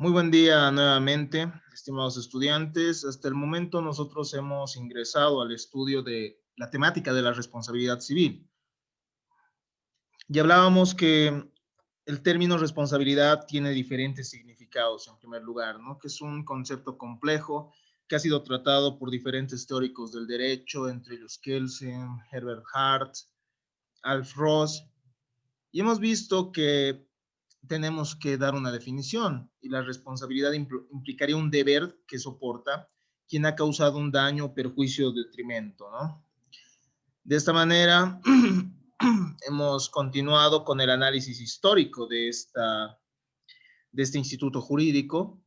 Muy buen día nuevamente, estimados estudiantes. Hasta el momento nosotros hemos ingresado al estudio de la temática de la responsabilidad civil. Y hablábamos que el término responsabilidad tiene diferentes significados en primer lugar, ¿no? Que es un concepto complejo que ha sido tratado por diferentes teóricos del derecho, entre ellos Kelsen, Herbert Hart, Alf Ross, y hemos visto que tenemos que dar una definición y la responsabilidad implicaría un deber que soporta quien ha causado un daño, perjuicio o detrimento, ¿no? De esta manera, hemos continuado con el análisis histórico de este instituto jurídico,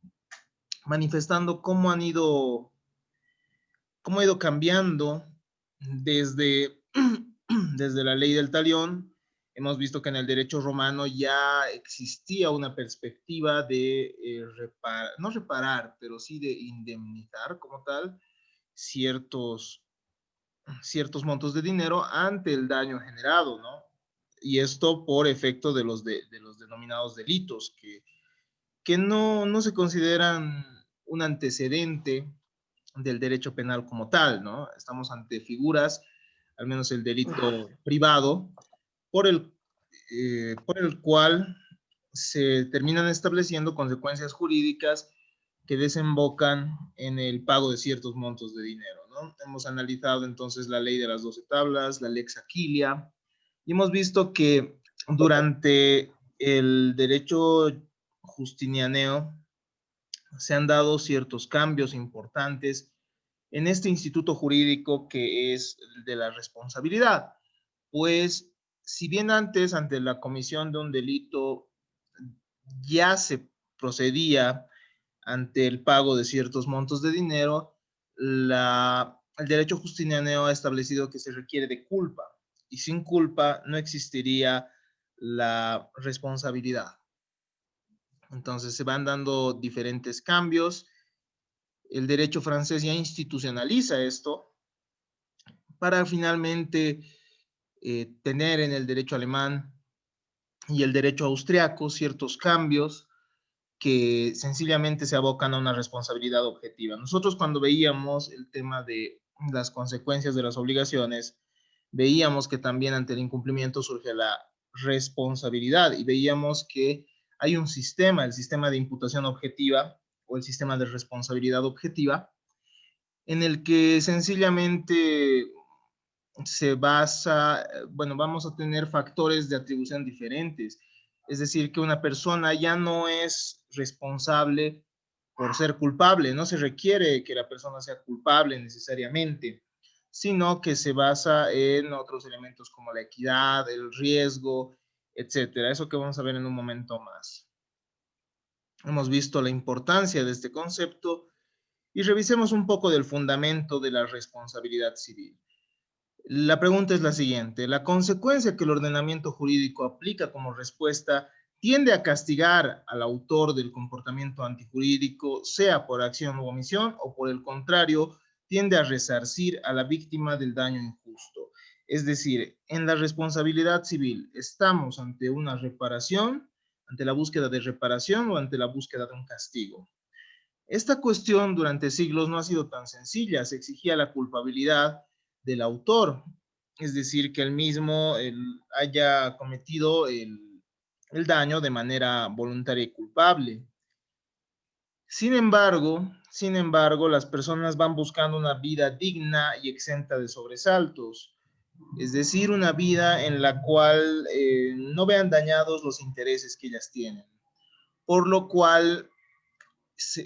manifestando cómo ha ido cambiando desde, desde la ley del talión. Hemos visto que en el derecho romano ya existía una perspectiva de no reparar, pero sí de indemnizar como tal ciertos montos de dinero ante el daño generado, ¿no? Y esto por efecto de los denominados delitos, que no se consideran un antecedente del derecho penal como tal, ¿no? Estamos ante figuras, al menos el delito privado, por el cual se terminan estableciendo consecuencias jurídicas que desembocan en el pago de ciertos montos de dinero, ¿no? Hemos analizado entonces la ley de las 12 tablas, la lex Aquilia, y hemos visto que durante el derecho justinianeo se han dado ciertos cambios importantes en este instituto jurídico que es el de la responsabilidad. Pues, si bien antes, ante la comisión de un delito, ya se procedía ante el pago de ciertos montos de dinero, el derecho justiniano ha establecido que se requiere de culpa, y sin culpa no existiría la responsabilidad. Entonces se van dando diferentes cambios. El derecho francés ya institucionaliza esto para finalmente tener en el derecho alemán y el derecho austriaco ciertos cambios que sencillamente se abocan a una responsabilidad objetiva. Nosotros cuando veíamos el tema de las consecuencias de las obligaciones, veíamos que también ante el incumplimiento surge la responsabilidad y veíamos que hay un sistema, el sistema de imputación objetiva o el sistema de responsabilidad objetiva, en el que sencillamente se basa, bueno, vamos a tener factores de atribución diferentes. Es decir, que una persona ya no es responsable por ser culpable, no se requiere que la persona sea culpable necesariamente, sino que se basa en otros elementos como la equidad, el riesgo, etcétera. Eso que vamos a ver en un momento más. Hemos visto la importancia de este concepto y revisemos un poco del fundamento de la responsabilidad civil. La pregunta es la siguiente: ¿la consecuencia que el ordenamiento jurídico aplica como respuesta tiende a castigar al autor del comportamiento antijurídico, sea por acción u omisión, o por el contrario, tiende a resarcir a la víctima del daño injusto? Es decir, en la responsabilidad civil, ¿estamos ante una reparación, ante la búsqueda de reparación o ante la búsqueda de un castigo? Esta cuestión durante siglos no ha sido tan sencilla. Se exigía la culpabilidad del autor, es decir, que él mismo haya cometido el daño de manera voluntaria y culpable. Sin embargo, las personas van buscando una vida digna y exenta de sobresaltos, es decir, una vida en la cual no vean dañados los intereses que ellas tienen, por lo cual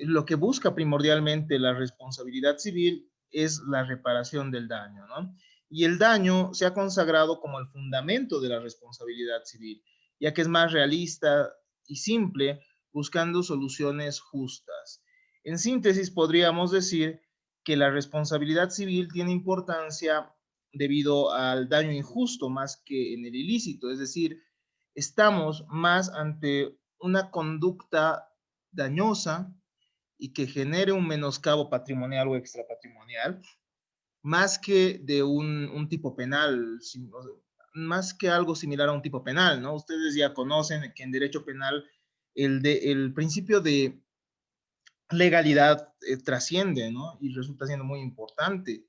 lo que busca primordialmente la responsabilidad civil es la reparación del daño, ¿no? Y el daño se ha consagrado como el fundamento de la responsabilidad civil, ya que es más realista y simple, buscando soluciones justas. En síntesis, podríamos decir que la responsabilidad civil tiene importancia debido al daño injusto más que en el ilícito, es decir, estamos más ante una conducta dañosa y que genere un menoscabo patrimonial o extrapatrimonial, más que de un tipo penal, más que algo similar a un tipo penal, ¿no? Ustedes ya conocen que en derecho penal el principio legalidad trasciende, ¿no? Y resulta siendo muy importante,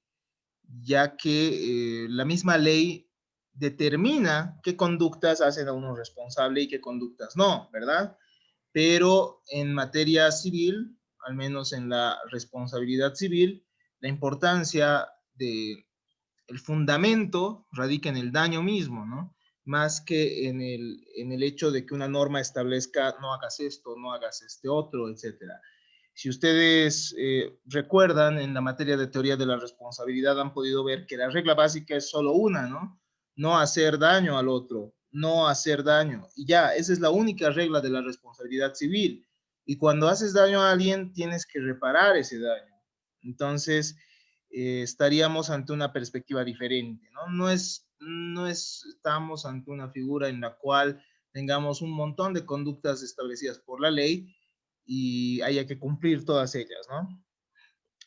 ya que la misma ley determina qué conductas hacen a uno responsable y qué conductas no, ¿verdad? Pero en materia civil, al menos en la responsabilidad civil, la importancia de el fundamento radica en el daño mismo, ¿no? Más que en el hecho de que una norma establezca no hagas esto, no hagas este otro, etcétera. Si ustedes recuerdan, en la materia de teoría de la responsabilidad han podido ver que la regla básica es solo una, ¿no? No hacer daño al otro, no hacer daño. Y ya, esa es la única regla de la responsabilidad civil. Y cuando haces daño a alguien, tienes que reparar ese daño. Entonces, estaríamos ante una perspectiva diferente, ¿no? No estamos ante una figura en la cual tengamos un montón de conductas establecidas por la ley y haya que cumplir todas ellas, ¿no?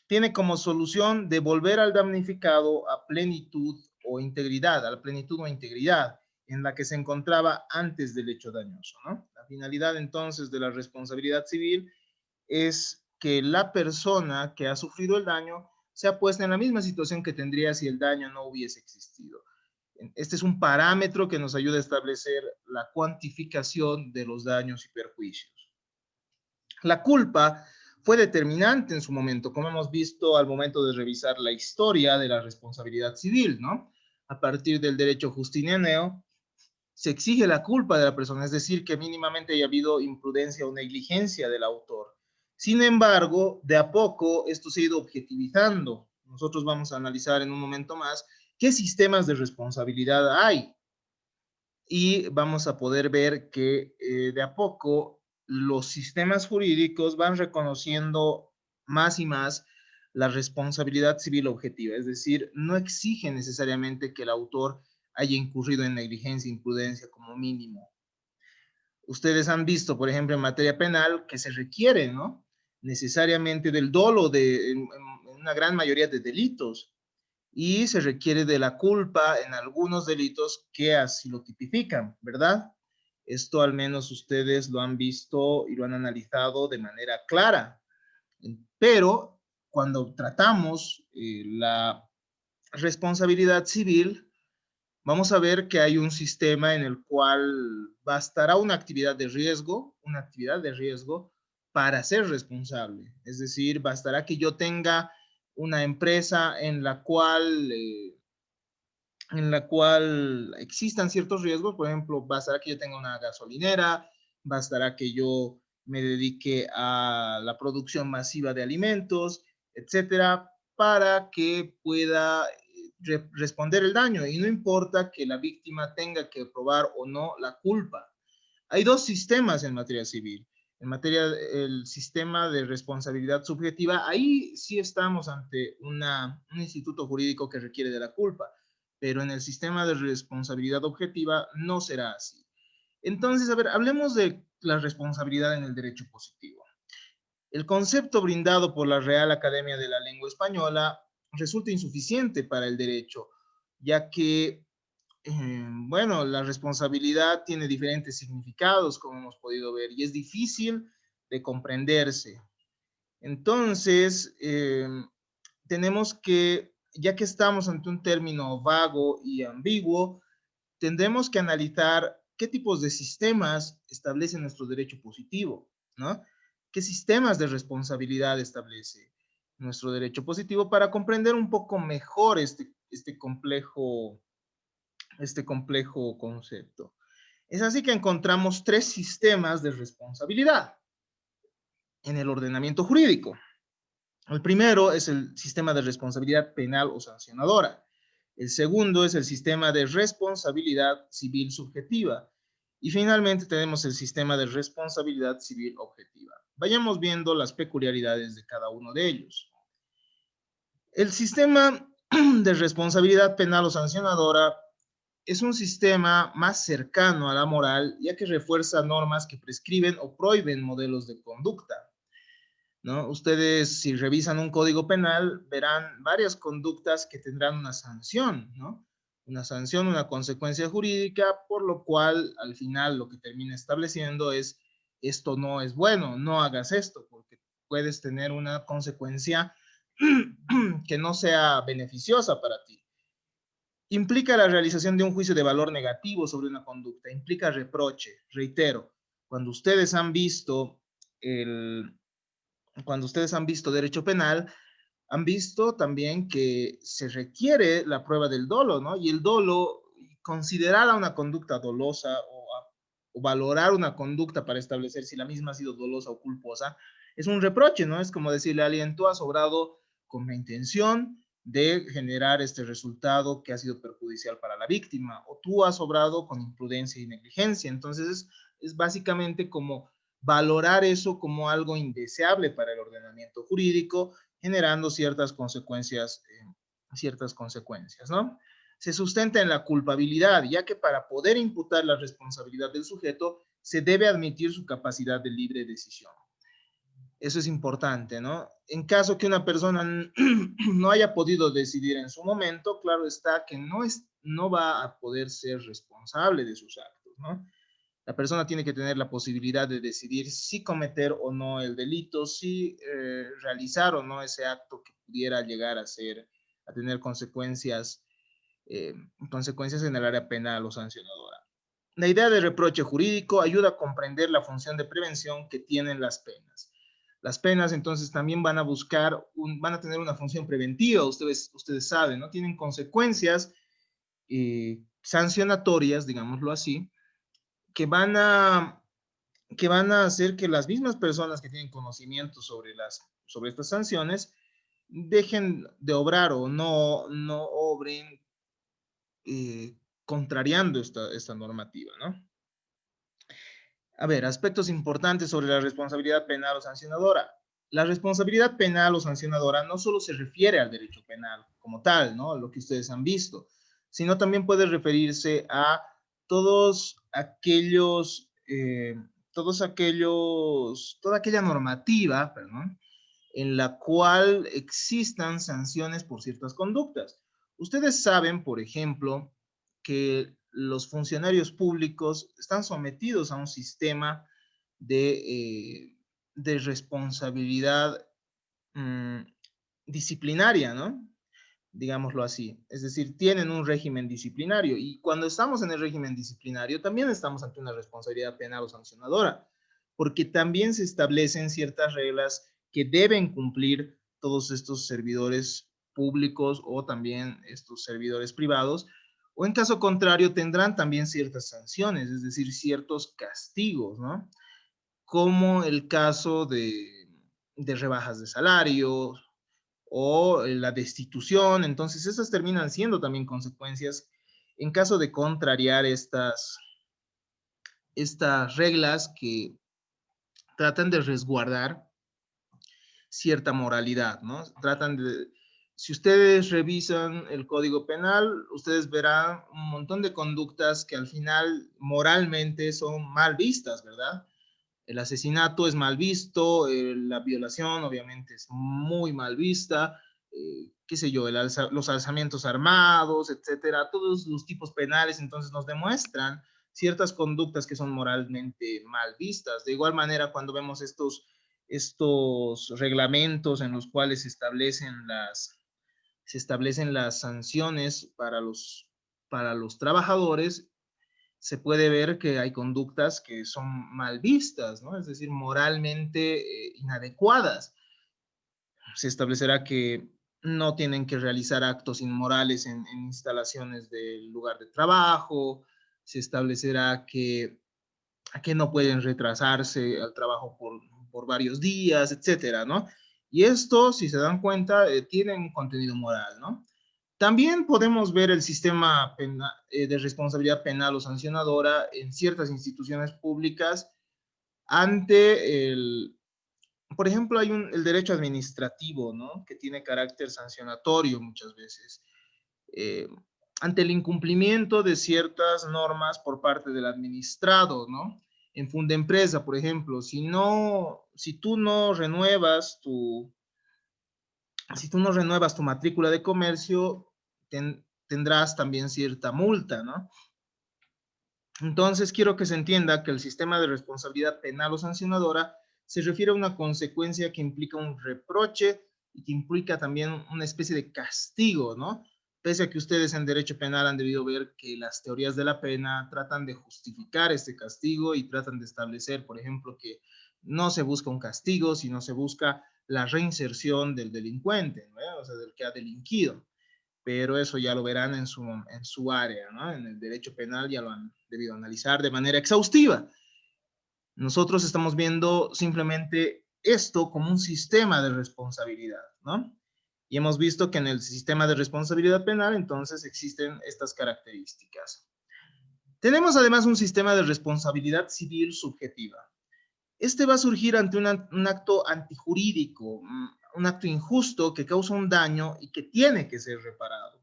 Tiene como solución devolver al damnificado a plenitud o integridad, a la plenitud o integridad en la que se encontraba antes del hecho dañoso, ¿no? La finalidad entonces de la responsabilidad civil es que la persona que ha sufrido el daño sea puesta en la misma situación que tendría si el daño no hubiese existido. Este es un parámetro que nos ayuda a establecer la cuantificación de los daños y perjuicios. La culpa fue determinante en su momento, como hemos visto al momento de revisar la historia de la responsabilidad civil, ¿no? A partir del derecho justiniano, se exige la culpa de la persona, es decir, que mínimamente haya habido imprudencia o negligencia del autor. Sin embargo, de a poco esto se ha ido objetivizando. Nosotros vamos a analizar en un momento más qué sistemas de responsabilidad hay y vamos a poder ver que de a poco los sistemas jurídicos van reconociendo más y más la responsabilidad civil objetiva, es decir, no exige necesariamente que el autor haya incurrido en negligencia, imprudencia como mínimo. Ustedes han visto, por ejemplo, en materia penal que se requiere, ¿no? Necesariamente del dolo en una gran mayoría de delitos y se requiere de la culpa en algunos delitos que así lo tipifican, ¿verdad? Esto al menos ustedes lo han visto y lo han analizado de manera clara. Pero cuando tratamos la responsabilidad civil, vamos a ver que hay un sistema en el cual bastará una actividad de riesgo para ser responsable. Es decir, bastará que yo tenga una empresa en la cual existan ciertos riesgos. Por ejemplo, bastará que yo tenga una gasolinera, bastará que yo me dedique a la producción masiva de alimentos, etcétera, para que pueda responder el daño. Y no importa que la víctima tenga que probar o no la culpa. Hay dos sistemas en materia civil. En materia del sistema de responsabilidad subjetiva, ahí sí estamos ante un instituto jurídico que requiere de la culpa, pero en el sistema de responsabilidad objetiva no será así. Entonces, a ver, hablemos de la responsabilidad en el derecho positivo. El concepto brindado por la Real Academia de la Lengua Española resulta insuficiente para el derecho, ya que bueno, la responsabilidad tiene diferentes significados, como hemos podido ver, y es difícil de comprenderse. Entonces, tenemos que, ya que estamos ante un término vago y ambiguo, tendremos que analizar qué tipos de sistemas establece nuestro derecho positivo, ¿no? ¿Qué sistemas de responsabilidad establece nuestro derecho positivo para comprender un poco mejor este complejo concepto? Es así que encontramos tres sistemas de responsabilidad en el ordenamiento jurídico. El primero es el sistema de responsabilidad penal o sancionadora. El segundo es el sistema de responsabilidad civil subjetiva. Y finalmente tenemos el sistema de responsabilidad civil objetiva. Vayamos viendo las peculiaridades de cada uno de ellos. El sistema de responsabilidad penal o sancionadora es un sistema más cercano a la moral, ya que refuerza normas que prescriben o prohíben modelos de conducta, ¿no? Ustedes, si revisan un código penal, verán varias conductas que tendrán una sanción, ¿no? Una sanción, una consecuencia jurídica, por lo cual, al final, lo que termina estableciendo es, esto no es bueno, no hagas esto, porque puedes tener una consecuencia que no sea beneficiosa para ti. Implica la realización de un juicio de valor negativo sobre una conducta, implica reproche, reitero, cuando ustedes han visto derecho penal, han visto también que se requiere la prueba del dolo, ¿no? Y el dolo, considerar a una conducta dolosa o valorar una conducta para establecer si la misma ha sido dolosa o culposa, es un reproche, ¿no? Es como decirle a alguien, tú has obrado con la intención de generar este resultado que ha sido perjudicial para la víctima, o tú has obrado con imprudencia y negligencia. Entonces, es básicamente como valorar eso como algo indeseable para el ordenamiento jurídico, generando ciertas consecuencias, ¿no? Se sustenta en la culpabilidad, ya que para poder imputar la responsabilidad del sujeto, se debe admitir su capacidad de libre decisión. Eso es importante, ¿no? En caso que una persona no haya podido decidir en su momento, claro está que no va a poder ser responsable de sus actos, ¿no? La persona tiene que tener la posibilidad de decidir si cometer o no el delito, si realizar o no ese acto que pudiera llegar a tener consecuencias en el área penal o sancionadora. La idea de reproche jurídico ayuda a comprender la función de prevención que tienen las penas. Las penas entonces también van a tener una función preventiva, ustedes saben, ¿no? Tienen consecuencias sancionatorias, digámoslo así, que van a hacer que las mismas personas que tienen conocimiento sobre estas sanciones dejen de obrar o no obren contrariando esta normativa, ¿no? A ver, aspectos importantes sobre la responsabilidad penal o sancionadora. La responsabilidad penal o sancionadora no solo se refiere al derecho penal como tal, ¿no? Lo que ustedes han visto, sino también puede referirse a todos aquellos, toda aquella normativa, perdón, en la cual existan sanciones por ciertas conductas. Ustedes saben, por ejemplo, que los funcionarios públicos están sometidos a un sistema de responsabilidad disciplinaria, ¿no? Digámoslo así. Es decir, tienen un régimen disciplinario y cuando estamos en el régimen disciplinario también estamos ante una responsabilidad penal o sancionadora, porque también se establecen ciertas reglas que deben cumplir todos estos servidores públicos o también estos servidores privados, o en caso contrario tendrán también ciertas sanciones, es decir, ciertos castigos, ¿no? Como el caso de rebajas de salario o la destitución. Entonces, esas terminan siendo también consecuencias en caso de contrariar estas reglas que tratan de resguardar cierta moralidad, ¿no? Si ustedes revisan el Código Penal, ustedes verán un montón de conductas que al final moralmente son mal vistas, ¿verdad? El asesinato es mal visto, la violación obviamente es muy mal vista, qué sé yo, los alzamientos armados, etcétera, todos los tipos penales entonces nos demuestran ciertas conductas que son moralmente mal vistas. De igual manera, cuando vemos estos reglamentos en los cuales se establecen las sanciones para los trabajadores, se puede ver que hay conductas que son mal vistas, ¿no? Es decir, moralmente inadecuadas. Se establecerá que no tienen que realizar actos inmorales en instalaciones del lugar de trabajo, se establecerá que no pueden retrasarse al trabajo por varios días, etcétera, ¿no? Y esto, si se dan cuenta, tiene un contenido moral, ¿no? También podemos ver el sistema de responsabilidad penal o sancionadora en ciertas instituciones públicas ante por ejemplo, hay el derecho administrativo, ¿no? Que tiene carácter sancionatorio muchas veces. Eh, ante el incumplimiento de ciertas normas por parte del administrado, ¿no? En Fundempresa, por ejemplo, si tú no renuevas tu matrícula de comercio, tendrás también cierta multa, ¿no? Entonces, quiero que se entienda que el sistema de responsabilidad penal o sancionadora se refiere a una consecuencia que implica un reproche y que implica también una especie de castigo, ¿no? Pese a que ustedes en derecho penal han debido ver que las teorías de la pena tratan de justificar este castigo y tratan de establecer, por ejemplo, que no se busca un castigo, sino se busca la reinserción del delincuente, ¿no? O sea, del que ha delinquido. Pero eso ya lo verán en su área, ¿no? En el derecho penal ya lo han debido analizar de manera exhaustiva. Nosotros estamos viendo simplemente esto como un sistema de responsabilidad, ¿no? Y hemos visto que en el sistema de responsabilidad penal entonces existen estas características. Tenemos además un sistema de responsabilidad civil subjetiva. Este va a surgir ante un acto antijurídico, un acto injusto que causa un daño y que tiene que ser reparado.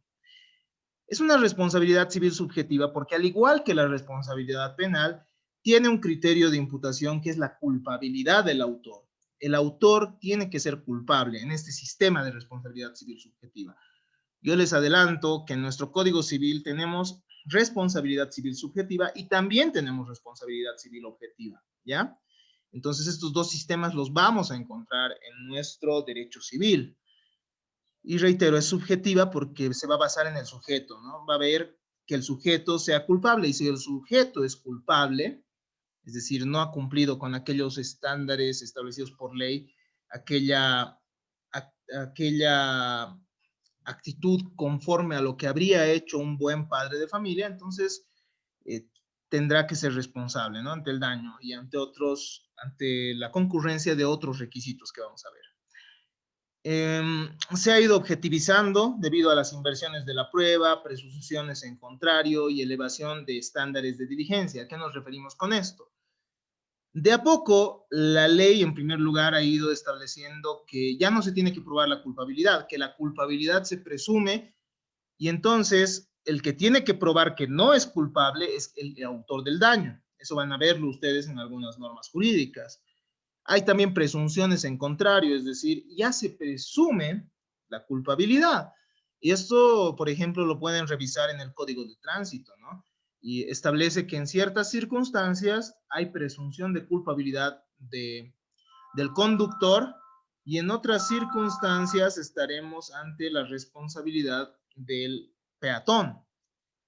Es una responsabilidad civil subjetiva porque al igual que la responsabilidad penal, tiene un criterio de imputación que es la culpabilidad del autor. El autor tiene que ser culpable en este sistema de responsabilidad civil subjetiva. Yo les adelanto que en nuestro Código Civil tenemos responsabilidad civil subjetiva y también tenemos responsabilidad civil objetiva, ¿ya? Entonces estos dos sistemas los vamos a encontrar en nuestro derecho civil. Y reitero, es subjetiva porque se va a basar en el sujeto, ¿no? Va a ver que el sujeto sea culpable y si el sujeto es culpable, es decir, no ha cumplido con aquellos estándares establecidos por ley, aquella actitud conforme a lo que habría hecho un buen padre de familia, entonces tendrá que ser responsable, ¿no? Ante el daño y ante la concurrencia de otros requisitos que vamos a ver. Se ha ido objetivizando debido a las inversiones de la prueba, presunciones en contrario y elevación de estándares de diligencia. ¿A qué nos referimos con esto? De a poco, la ley en primer lugar ha ido estableciendo que ya no se tiene que probar la culpabilidad, que la culpabilidad se presume y entonces el que tiene que probar que no es culpable es el autor del daño. Eso van a verlo ustedes en algunas normas jurídicas. Hay también presunciones en contrario, es decir, ya se presume la culpabilidad. Y esto, por ejemplo, lo pueden revisar en el Código de Tránsito, ¿no? Y establece que en ciertas circunstancias hay presunción de culpabilidad del conductor y en otras circunstancias estaremos ante la responsabilidad del peatón,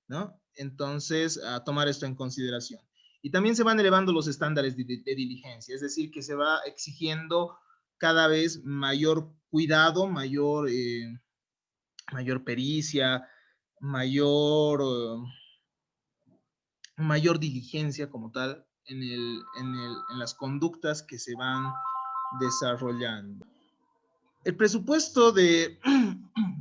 ¿no? Entonces, a tomar esto en consideración. Y también se van elevando los estándares de diligencia, es decir, que se va exigiendo cada vez mayor cuidado, mayor pericia, mayor diligencia como tal en las conductas que se van desarrollando. El presupuesto de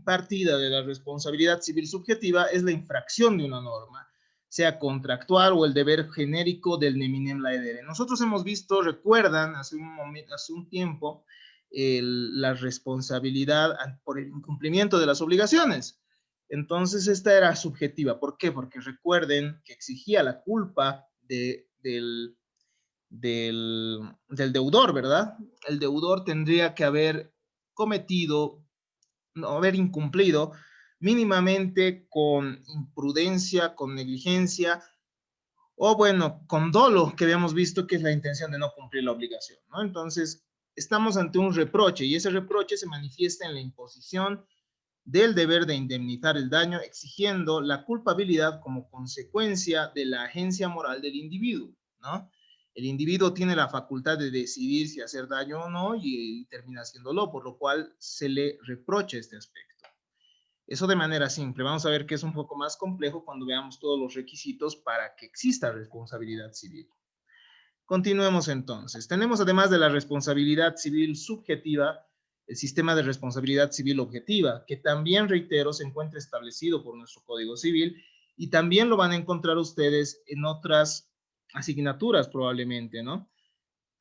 partida de la responsabilidad civil subjetiva es la infracción de una norma, sea contractual o el deber genérico del neminem laedere. Nosotros hemos visto, recuerdan, hace un tiempo, la responsabilidad por el incumplimiento de las obligaciones. Entonces, esta era subjetiva. ¿Por qué? Porque recuerden que exigía la culpa del deudor, ¿verdad? El deudor tendría que haber cometido, no haber incumplido mínimamente con imprudencia, con negligencia o bueno, con dolo, que habíamos visto que es la intención de no cumplir la obligación, ¿no? Entonces, estamos ante un reproche y ese reproche se manifiesta en la imposición del deber de indemnizar el daño, exigiendo la culpabilidad como consecuencia de la agencia moral del individuo, ¿no? El individuo tiene la facultad de decidir si hacer daño o no y termina haciéndolo, por lo cual se le reprocha este aspecto. Eso de manera simple. Vamos a ver que es un poco más complejo cuando veamos todos los requisitos para que exista responsabilidad civil. Continuemos entonces. Tenemos además de la responsabilidad civil subjetiva, el sistema de responsabilidad civil objetiva, que también, reitero, se encuentra establecido por nuestro Código Civil y también lo van a encontrar ustedes en otras asignaturas probablemente, ¿no?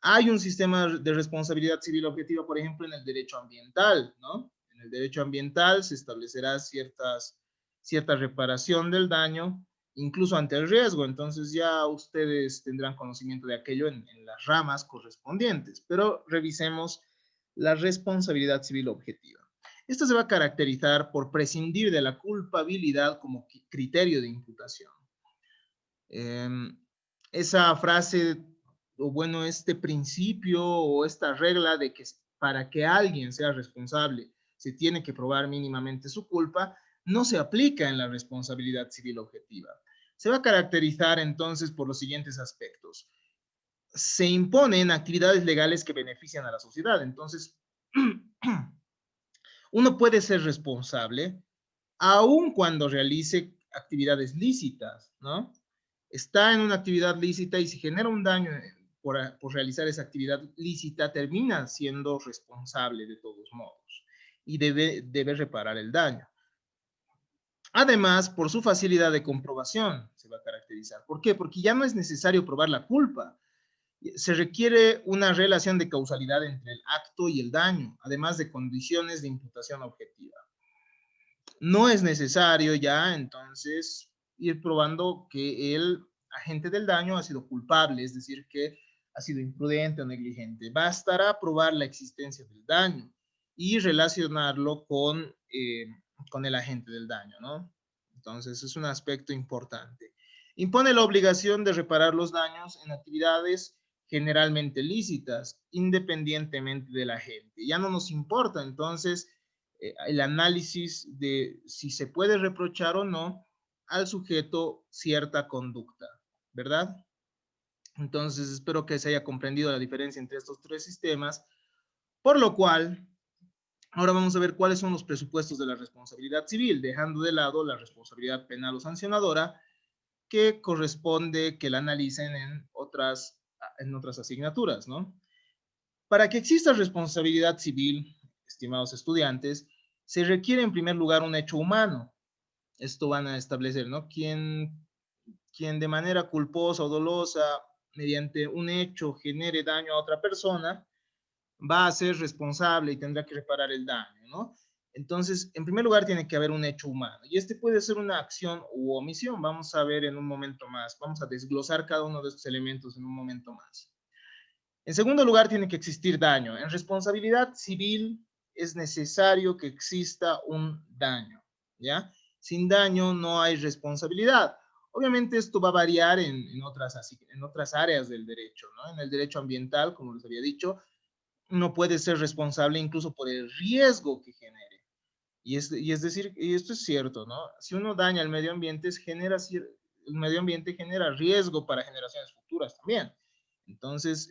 Hay un sistema de responsabilidad civil objetiva, por ejemplo, en el derecho ambiental, ¿no? En el derecho ambiental se establecerá cierta reparación del daño, incluso ante el riesgo. Entonces ya ustedes tendrán conocimiento de aquello en las ramas correspondientes. Pero revisemos la responsabilidad civil objetiva. Esto se va a caracterizar por prescindir de la culpabilidad como criterio de imputación. Esa frase o bueno, este principio o esta regla de que para que alguien sea responsable se tiene que probar mínimamente su culpa, no se aplica en la responsabilidad civil objetiva. Se va a caracterizar entonces por los siguientes aspectos. Se imponen actividades legales que benefician a la sociedad. Entonces, uno puede ser responsable aun cuando realice actividades lícitas, ¿no? Está en una actividad lícita y si genera un daño por realizar esa actividad lícita, termina siendo responsable de todos modos y debe reparar el daño. Además, por su facilidad de comprobación se va a caracterizar. ¿Por qué? Porque ya no es necesario probar la culpa. Se requiere una relación de causalidad entre el acto y el daño, además de condiciones de imputación objetiva. No es necesario ya entonces ir probando que el agente del daño ha sido culpable, es decir, que ha sido imprudente o negligente. Bastará probar la existencia del daño y relacionarlo con el agente del daño, ¿no? Entonces es un aspecto importante. Impone la obligación de reparar los daños en actividades generalmente lícitas, independientemente del agente. Ya no nos importa entonces el análisis de si se puede reprochar o no al sujeto cierta conducta, ¿verdad? Entonces, espero que se haya comprendido la diferencia entre estos tres sistemas, por lo cual, ahora vamos a ver cuáles son los presupuestos de la responsabilidad civil, dejando de lado la responsabilidad penal o sancionadora, que corresponde que la analicen en otras asignaturas, ¿no? Para que exista responsabilidad civil, estimados estudiantes, se requiere en primer lugar un hecho humano. Esto van a establecer, ¿no? Quien de manera culposa o dolosa, mediante un hecho, genere daño a otra persona, va a ser responsable y tendrá que reparar el daño, ¿no? Entonces, en primer lugar, tiene que haber un hecho humano. Y este puede ser una acción u omisión. Vamos a ver en un momento más. Vamos a desglosar cada uno de estos elementos en un momento más. En segundo lugar, tiene que existir daño. En responsabilidad civil es necesario que exista un daño, ¿ya? Sin daño no hay responsabilidad. Obviamente esto va a variar en otras áreas del derecho, ¿no? En el derecho ambiental, como les había dicho, uno puede ser responsable incluso por el riesgo que genere. Es decir, y esto es cierto, ¿no? Si uno daña el medio ambiente, el medio ambiente genera riesgo para generaciones futuras también. Entonces,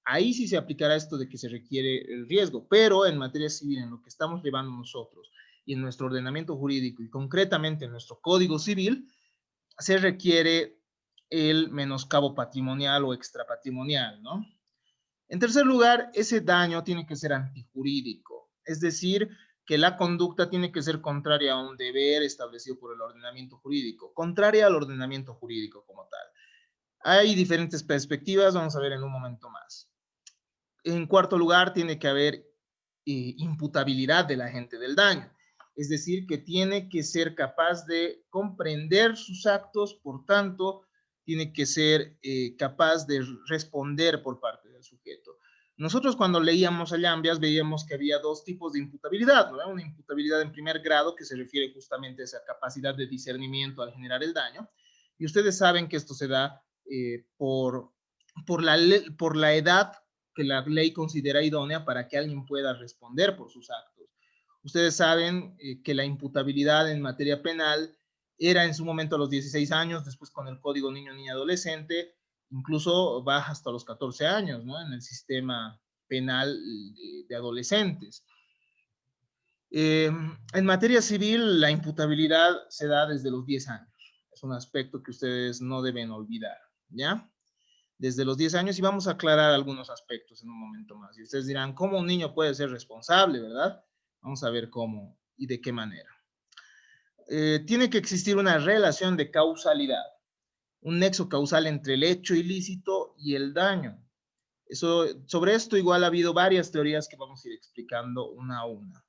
ahí sí se aplicará esto de que se requiere el riesgo, pero en materia civil, en lo que estamos llevando nosotros y en nuestro ordenamiento jurídico y concretamente en nuestro Código Civil, se requiere el menoscabo patrimonial o extrapatrimonial, ¿no? En tercer lugar, ese daño tiene que ser antijurídico, es decir, que la conducta tiene que ser contraria a un deber establecido por el ordenamiento jurídico, contraria al ordenamiento jurídico como tal. Hay diferentes perspectivas, vamos a ver en un momento más. En cuarto lugar, tiene que haber imputabilidad del agente del daño. Es decir, que tiene que ser capaz de comprender sus actos, por tanto, tiene que ser capaz de responder por parte del sujeto. Nosotros cuando leíamos a Llambias veíamos que había dos tipos de imputabilidad, ¿no? Una imputabilidad en primer grado que se refiere justamente a esa capacidad de discernimiento al generar el daño. Y ustedes saben que esto se da por la edad que la ley considera idónea para que alguien pueda responder por sus actos. Ustedes saben que la imputabilidad en materia penal era en su momento a los 16 años, después con el Código Niño, Niña, Adolescente, incluso baja hasta los 14 años, ¿no? En el sistema penal de adolescentes. En materia civil, la imputabilidad se da desde los 10 años. Es un aspecto que ustedes no deben olvidar, ¿ya? Desde los 10 años y vamos a aclarar algunos aspectos en un momento más. Y ustedes dirán, ¿cómo un niño puede ser responsable, verdad? Vamos a ver cómo y de qué manera. Tiene que existir una relación de causalidad, un nexo causal entre el hecho ilícito y el daño. Sobre esto igual ha habido varias teorías que vamos a ir explicando una a una.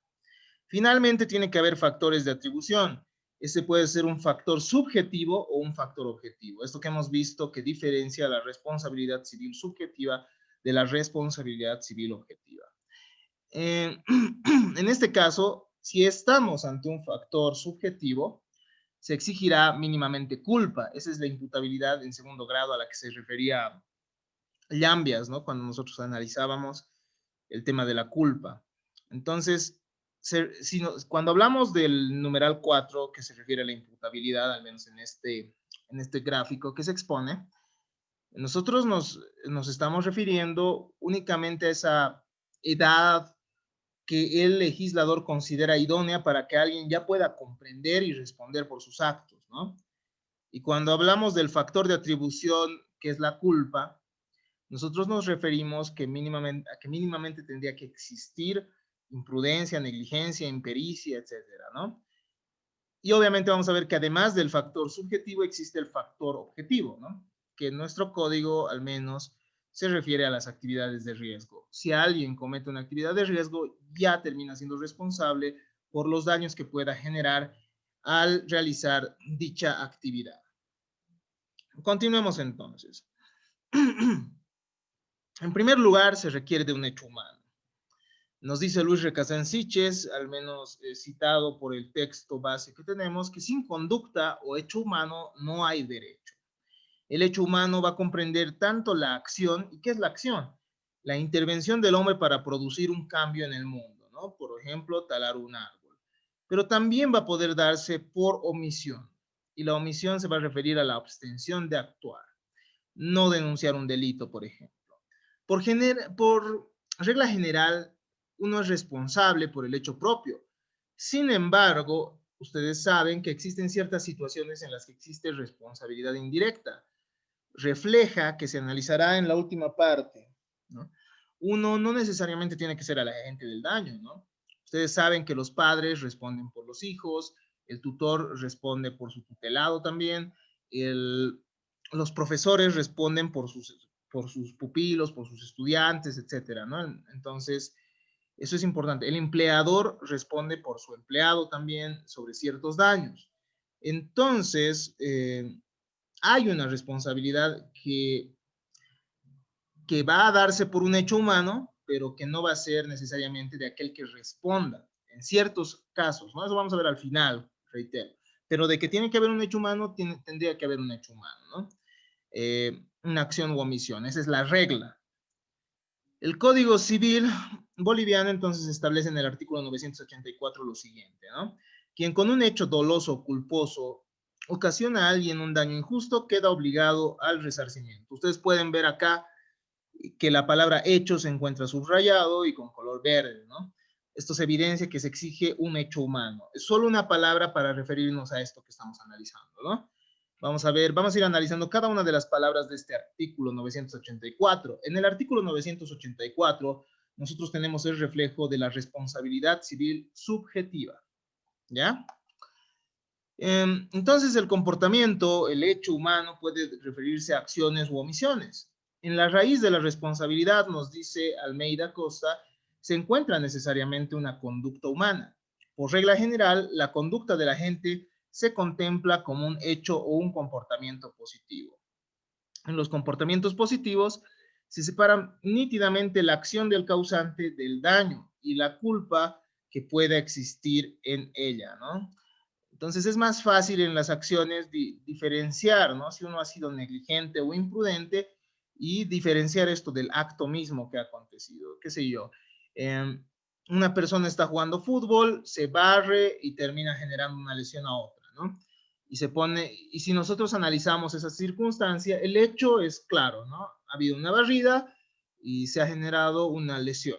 Finalmente, tiene que haber factores de atribución. Ese puede ser un factor subjetivo o un factor objetivo. Esto que hemos visto que diferencia la responsabilidad civil subjetiva de la responsabilidad civil objetiva. En este caso, si estamos ante un factor subjetivo, se exigirá mínimamente culpa. Esa es la imputabilidad en segundo grado a la que se refería llambias, ¿no? Cuando nosotros analizábamos el tema de la culpa. Entonces, cuando hablamos del numeral 4, que se refiere a la imputabilidad, al menos en este gráfico que se expone, nosotros nos estamos refiriendo únicamente a esa edad que el legislador considera idónea para que alguien ya pueda comprender y responder por sus actos, ¿no? Y cuando hablamos del factor de atribución, que es la culpa, nosotros nos referimos a que mínimamente tendría que existir imprudencia, negligencia, impericia, etcétera, ¿no? Y obviamente vamos a ver que además del factor subjetivo existe el factor objetivo, ¿no? Que en nuestro código al menos se refiere a las actividades de riesgo. Si alguien comete una actividad de riesgo, ya termina siendo responsable por los daños que pueda generar al realizar dicha actividad. Continuemos entonces. En primer lugar, se requiere de un hecho humano. Nos dice Luis Recasán Siches, al menos citado por el texto base que tenemos, que sin conducta o hecho humano no hay derecho. El hecho humano va a comprender tanto la acción, ¿y qué es la acción? La intervención del hombre para producir un cambio en el mundo, ¿no? Por ejemplo, talar un árbol. Pero también va a poder darse por omisión, y la omisión se va a referir a la abstención de actuar, no denunciar un delito, por ejemplo. Por regla general, uno es responsable por el hecho propio. Sin embargo, ustedes saben que existen ciertas situaciones en las que existe responsabilidad indirecta. Refleja que se analizará en la última parte, ¿no? Uno no necesariamente tiene que ser el agente del daño, ¿no? Ustedes saben que los padres responden por los hijos, el tutor responde por su tutelado también, los profesores responden por sus pupilos, por sus estudiantes, etcétera, ¿no? Entonces, eso es importante. El empleador responde por su empleado también sobre ciertos daños. Entonces, hay una responsabilidad que va a darse por un hecho humano, pero que no va a ser necesariamente de aquel que responda. En ciertos casos, ¿no? Eso vamos a ver al final, reitero. Pero de que tiene que haber un hecho humano, tendría que haber un hecho humano, ¿no? Una acción u omisión. Esa es la regla. El Código Civil boliviano entonces establece en el artículo 984 lo siguiente, ¿no? Quien con un hecho doloso o culposo ocasiona a alguien un daño injusto queda obligado al resarcimiento. Ustedes pueden ver acá que la palabra hecho se encuentra subrayado y con color verde, ¿no? Esto se evidencia que se exige un hecho humano. Es solo una palabra para referirnos a esto que estamos analizando, ¿no? Vamos a ver, vamos a ir analizando cada una de las palabras de este artículo 984. En el artículo 984, nosotros tenemos el reflejo de la responsabilidad civil subjetiva, ¿ya? Entonces, el comportamiento, el hecho humano, puede referirse a acciones u omisiones. En la raíz de la responsabilidad, nos dice Almeida Costa, se encuentra necesariamente una conducta humana. Por regla general, la conducta de la gente se contempla como un hecho o un comportamiento positivo. En los comportamientos positivos se separan nítidamente la acción del causante del daño y la culpa que pueda existir en ella, ¿no? Entonces es más fácil en las acciones diferenciar, ¿no? Si uno ha sido negligente o imprudente y diferenciar esto del acto mismo que ha acontecido. ¿Qué sé yo? Una persona está jugando fútbol, se barre y termina generando una lesión a otra, ¿no? Y si nosotros analizamos esa circunstancia, el hecho es claro, ¿no? Ha habido una barrida y se ha generado una lesión.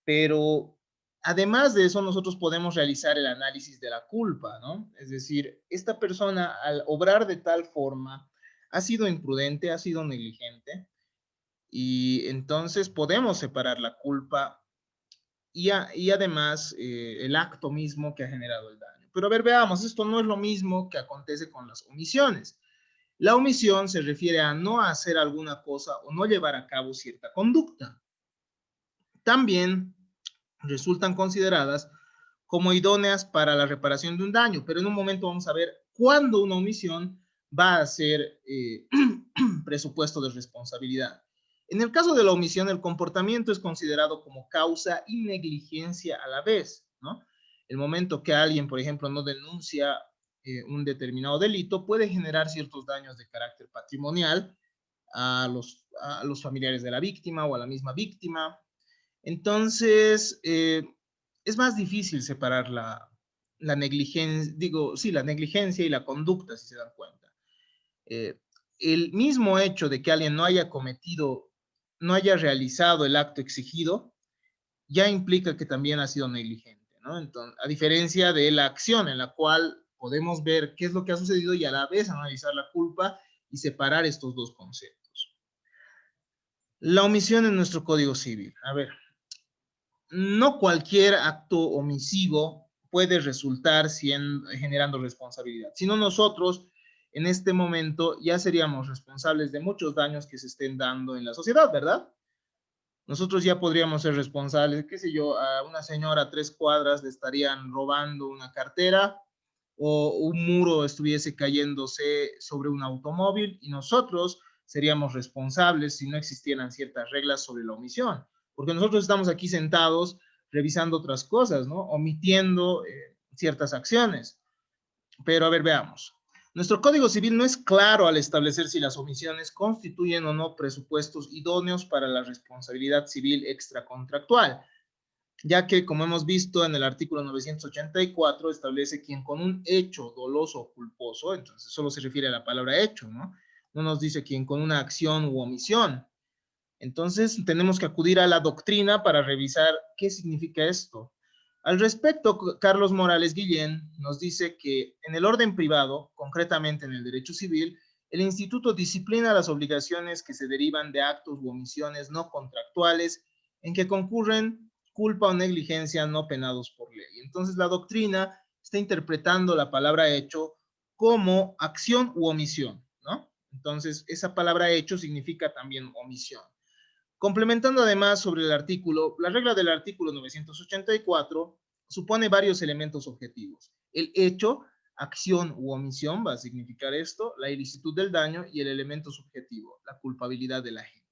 Pero además de eso, nosotros podemos realizar el análisis de la culpa, ¿no? Es decir, esta persona al obrar de tal forma ha sido imprudente, ha sido negligente, y entonces podemos separar la culpa y además el acto mismo que ha generado el daño. Pero a ver, veamos, esto no es lo mismo que acontece con las omisiones. La omisión se refiere a no hacer alguna cosa o no llevar a cabo cierta conducta. También resultan consideradas como idóneas para la reparación de un daño, pero en un momento vamos a ver cuándo una omisión va a ser presupuesto de responsabilidad. En el caso de la omisión, el comportamiento es considerado como causa y negligencia a la vez, ¿no? El momento que alguien, por ejemplo, no denuncia un determinado delito puede generar ciertos daños de carácter patrimonial a los familiares de la víctima o a la misma víctima. Entonces, es más difícil separar la negligencia, la negligencia y la conducta, si se dan cuenta. El mismo hecho de que alguien no haya cometido, no haya realizado el acto exigido, ya implica que también ha sido negligente, ¿no? Entonces, a diferencia de la acción en la cual podemos ver qué es lo que ha sucedido y a la vez analizar la culpa y separar estos dos conceptos. La omisión en nuestro Código Civil. A ver, no cualquier acto omisivo puede resultar generando responsabilidad, sino nosotros en este momento ya seríamos responsables de muchos daños que se estén dando en la sociedad, ¿verdad? Nosotros ya podríamos ser responsables, qué sé yo, a una señora a 3 cuadras le estarían robando una cartera o un muro estuviese cayéndose sobre un automóvil y nosotros seríamos responsables si no existieran ciertas reglas sobre la omisión, porque nosotros estamos aquí sentados revisando otras cosas, ¿no? Omitiendo ciertas acciones. Pero a ver, veamos. Nuestro Código Civil no es claro al establecer si las omisiones constituyen o no presupuestos idóneos para la responsabilidad civil extracontractual, ya que, como hemos visto en el artículo 984, establece quien con un hecho doloso o culposo, entonces solo se refiere a la palabra hecho, ¿no? No nos dice quien con una acción u omisión. Entonces, tenemos que acudir a la doctrina para revisar qué significa esto. Al respecto, Carlos Morales Guillén nos dice que en el orden privado, concretamente en el derecho civil, el instituto disciplina las obligaciones que se derivan de actos u omisiones no contractuales en que concurren culpa o negligencia no penados por ley. Entonces, la doctrina está interpretando la palabra hecho como acción u omisión, ¿no? Entonces, esa palabra hecho significa también omisión. Complementando además sobre el artículo, la regla del artículo 984 supone varios elementos objetivos. El hecho, acción u omisión va a significar esto, la ilicitud del daño y el elemento subjetivo, la culpabilidad de la gente.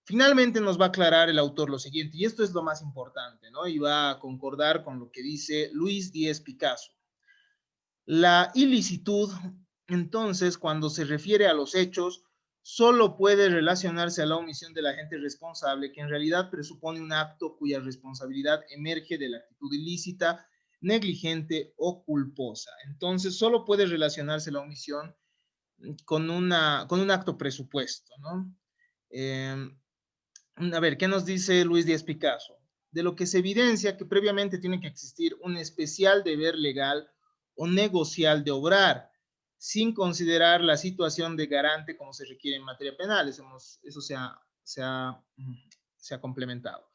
Finalmente nos va a aclarar el autor lo siguiente, y esto es lo más importante, ¿no? Y va a concordar con lo que dice Luis Díez Picasso. La ilicitud, entonces, cuando se refiere a los hechos, solo puede relacionarse a la omisión del agente responsable, que en realidad presupone un acto cuya responsabilidad emerge de la actitud ilícita, negligente o culposa. Entonces, solo puede relacionarse la omisión con un acto presupuesto, ¿no? A ver, ¿qué nos dice Luis Díaz Picasso? De lo que se evidencia que previamente tiene que existir un especial deber legal o negocial de obrar, sin considerar la situación de garante como se requiere en materia penal. Eso se ha complementado.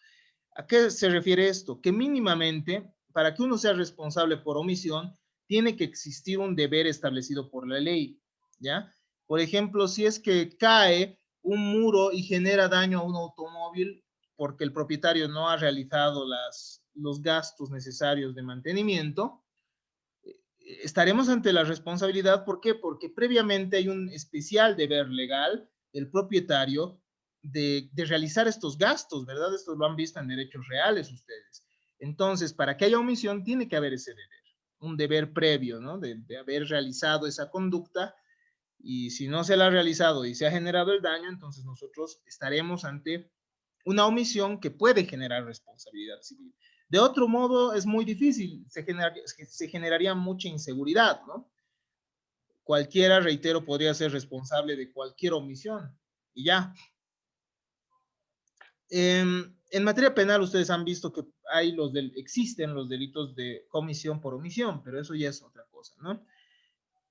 ¿A qué se refiere esto? Que mínimamente, para que uno sea responsable por omisión, tiene que existir un deber establecido por la ley, ¿ya? Por ejemplo, si es que cae un muro y genera daño a un automóvil porque el propietario no ha realizado los gastos necesarios de mantenimiento, estaremos ante la responsabilidad. ¿Por qué? Porque previamente hay un especial deber legal del propietario de realizar estos gastos, ¿verdad? Esto lo han visto en derechos reales ustedes. Entonces, para que haya omisión, tiene que haber ese deber, un deber previo, ¿no? De haber realizado esa conducta, y si no se la ha realizado y se ha generado el daño, entonces nosotros estaremos ante una omisión que puede generar responsabilidad civil. De otro modo, es muy difícil, se generaría mucha inseguridad, ¿no? Cualquiera, reitero, podría ser responsable de cualquier omisión y ya. En materia penal, ustedes han visto que existen los delitos de comisión por omisión, pero eso ya es otra cosa, ¿no?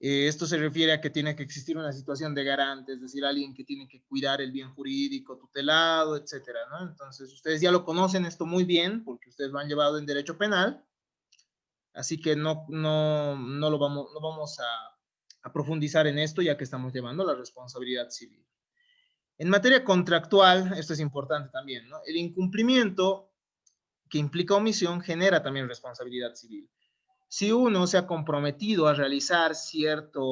Esto se refiere a que tiene que existir una situación de garante, es decir, alguien que tiene que cuidar el bien jurídico tutelado, etcétera, ¿no? Entonces, ustedes ya lo conocen esto muy bien porque ustedes lo han llevado en derecho penal, así que no vamos a profundizar en esto ya que estamos llevando la responsabilidad civil. En materia contractual, esto es importante también, ¿no? El incumplimiento que implica omisión genera también responsabilidad civil. Si uno se ha comprometido a realizar cierta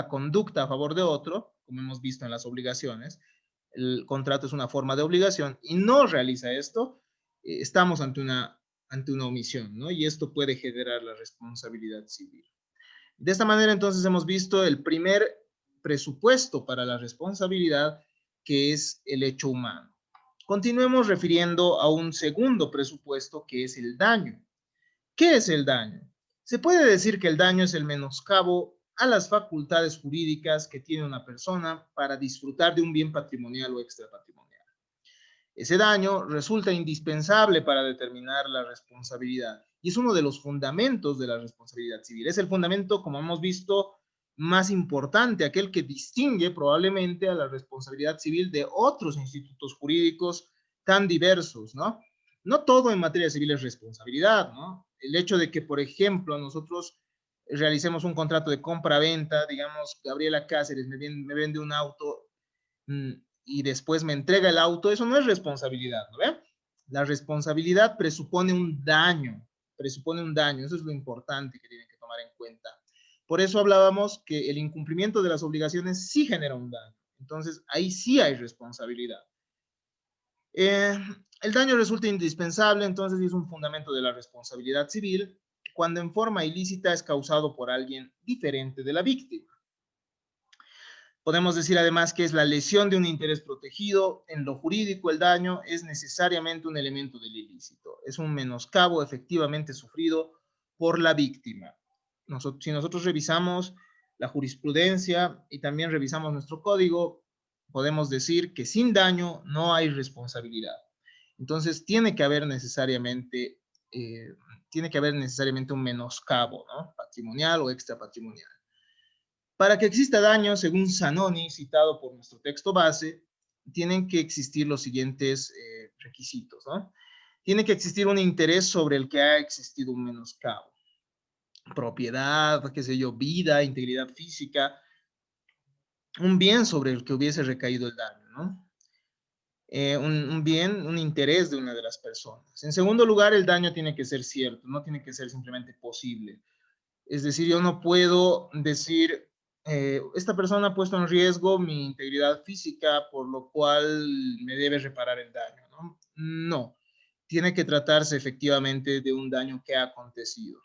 conducta a favor de otro, como hemos visto en las obligaciones, el contrato es una forma de obligación, y no realiza esto, estamos ante una omisión, ¿no? Y esto puede generar la responsabilidad civil. De esta manera, entonces, hemos visto el primer presupuesto para la responsabilidad, que es el hecho humano. Continuemos refiriendo a un segundo presupuesto, que es el daño. ¿Qué es el daño? Se puede decir que el daño es el menoscabo a las facultades jurídicas que tiene una persona para disfrutar de un bien patrimonial o extrapatrimonial. Ese daño resulta indispensable para determinar la responsabilidad y es uno de los fundamentos de la responsabilidad civil. Es el fundamento, como hemos visto, más importante, aquel que distingue probablemente a la responsabilidad civil de otros institutos jurídicos tan diversos, ¿no? No todo en materia civil es responsabilidad, ¿no? El hecho de que, por ejemplo, nosotros realicemos un contrato de compra-venta, digamos, Gabriela Cáceres me vende un auto y después me entrega el auto, eso no es responsabilidad, ¿no ve? La responsabilidad presupone un daño, eso es lo importante que tienen que tomar en cuenta. Por eso hablábamos que el incumplimiento de las obligaciones sí genera un daño, entonces ahí sí hay responsabilidad. El daño resulta indispensable, entonces es un fundamento de la responsabilidad civil cuando en forma ilícita es causado por alguien diferente de la víctima. Podemos decir además que es la lesión de un interés protegido. En lo jurídico, el daño es necesariamente un elemento del ilícito. Es un menoscabo efectivamente sufrido por la víctima. Si nosotros revisamos la jurisprudencia y también revisamos nuestro código, podemos decir que sin daño no hay responsabilidad. Entonces, tiene que haber necesariamente un menoscabo, ¿no? Patrimonial o extrapatrimonial. Para que exista daño, según Zanoni, citado por nuestro texto base, tienen que existir los siguientes requisitos, ¿no? Tiene que existir un interés sobre el que ha existido un menoscabo. Propiedad, qué sé yo, vida, integridad física, un bien sobre el que hubiese recaído el daño, ¿no? Un bien, un interés de una de las personas. En segundo lugar, el daño tiene que ser cierto, no tiene que ser simplemente posible. Es decir, yo no puedo decir, esta persona ha puesto en riesgo mi integridad física, por lo cual me debe reparar el daño, ¿no? No, tiene que tratarse efectivamente de un daño que ha acontecido.